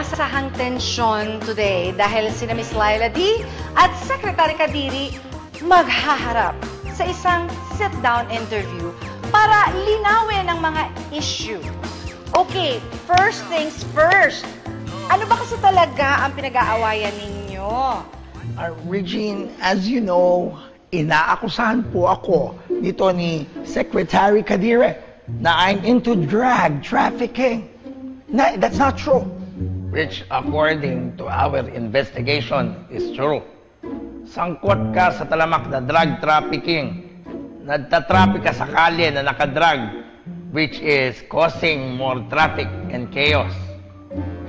inaasahang tensyon today dahil sina Miss Laila D. at Secretary Kadiri maghaharap sa isang sit-down interview para linawin ang mga issue. Okay, first things first. Ano ba kasi talaga ang pinag-aawayan ninyo? Regine, as you know, inaakusahan po ako nito ni Secretary Kadiri na I'm into drug trafficking. That's not true. Which, according to our investigation, is true. Sangkot ka sa talamak na drug trafficking. Nagtatraffic ka sa kalye na nakadrug, which is causing more traffic and chaos.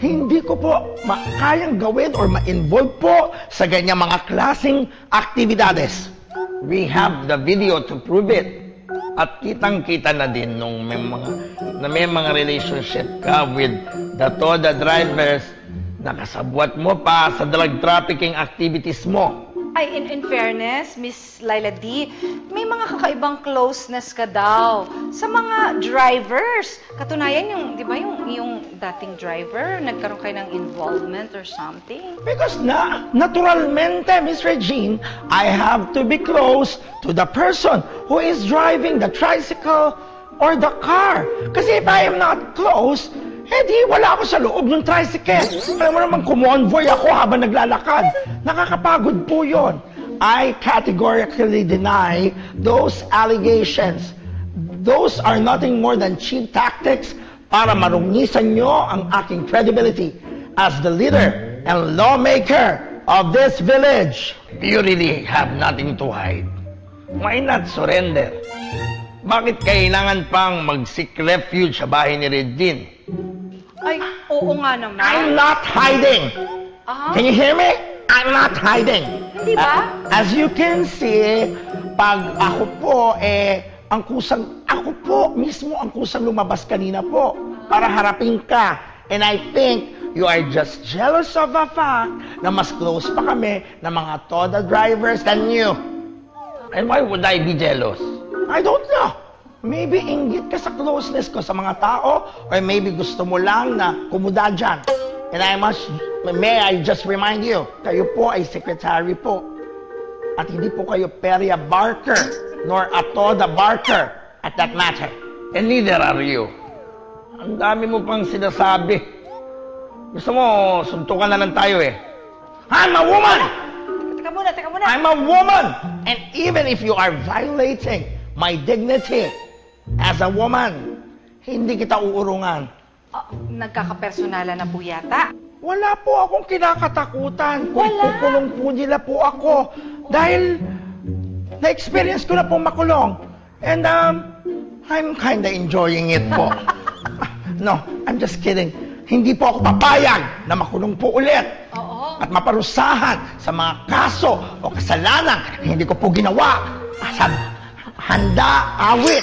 Hindi ko po kayang gawin or ma-involve po sa ganyang mga klaseng aktibidades. We have the video to prove it. At kitang-kita na din nung may mga relationship ka with the TODA drivers na kasabwat mo pa sa drug trafficking activities mo. Ay, in fairness, Miss Laila D., may mga kakaibang closeness ka daw sa mga drivers. Katunayan yung, di ba, yung dating driver, nagkaroon kayo ng involvement or something? Because naturalmente, Miss Regine, I have to be close to the person who is driving the tricycle or the car. Kasi if I am not close, di wala ako sa loob ng tricycle. Alam mo naman, kumonvoy ako habang naglalakad. Nakakapagod po yun. I categorically deny those allegations. Those are nothing more than cheap tactics para marungisan nyo ang aking credibility as the leader and lawmaker of this village. You really have nothing to hide. Why not surrender? Bakit kailangan pang mag-seek refuge sa bahay ni Regine? Ay, oo nga naman. I'm not hiding. Can you hear me? I'm not hiding. Hindi ba? As you can see, pag ako po, ako po mismo ang kusang lumabas kanina po para harapin ka. And I think you are just jealous of the fact na mas close pa kami ng mga TODA drivers than you. And why would I be jealous? I don't know. Maybe inggit ka sa closeness ko sa mga tao or maybe gusto mo lang na kumuda dyan. And may I just remind you, kayo po ay secretary po. At hindi po kayo Peria Barker nor Atoda Barker at that matter. And neither are you. Ang dami mo pang sinasabi. Gusto mo, suntukan na lang tayo eh. I'm a woman! Teka muna. I'm a woman! And even if you are violating my dignity as a woman, hindi kita uurungan. Nagkakapersonala na po yata. Wala po akong kinakatakutan. Kung kukulong po nila po ako. Dahil na-experience ko na po makulong. And I'm kinda enjoying it po. No, I'm just kidding. Hindi po ako papayag na makulong po ulit. Oo. At maparusahan sa mga kaso o kasalanan na hindi ko po ginawa. Handa, awit.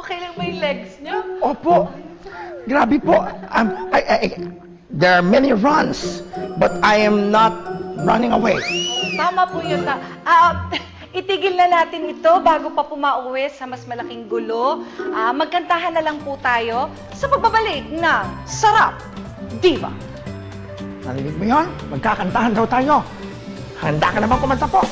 Okay lang ba yung legs niyo? Opo. Grabe po. There are many runs, but I am not running away. Tama po yun. Itigil na natin ito bago pa pumauwi sa mas malaking gulo. Magkantahan na lang po tayo sa pagbabalik ng Sarap Diva. Narinig mo yun? Magkakantahan daw tayo. Handa ka na bang kumanta po?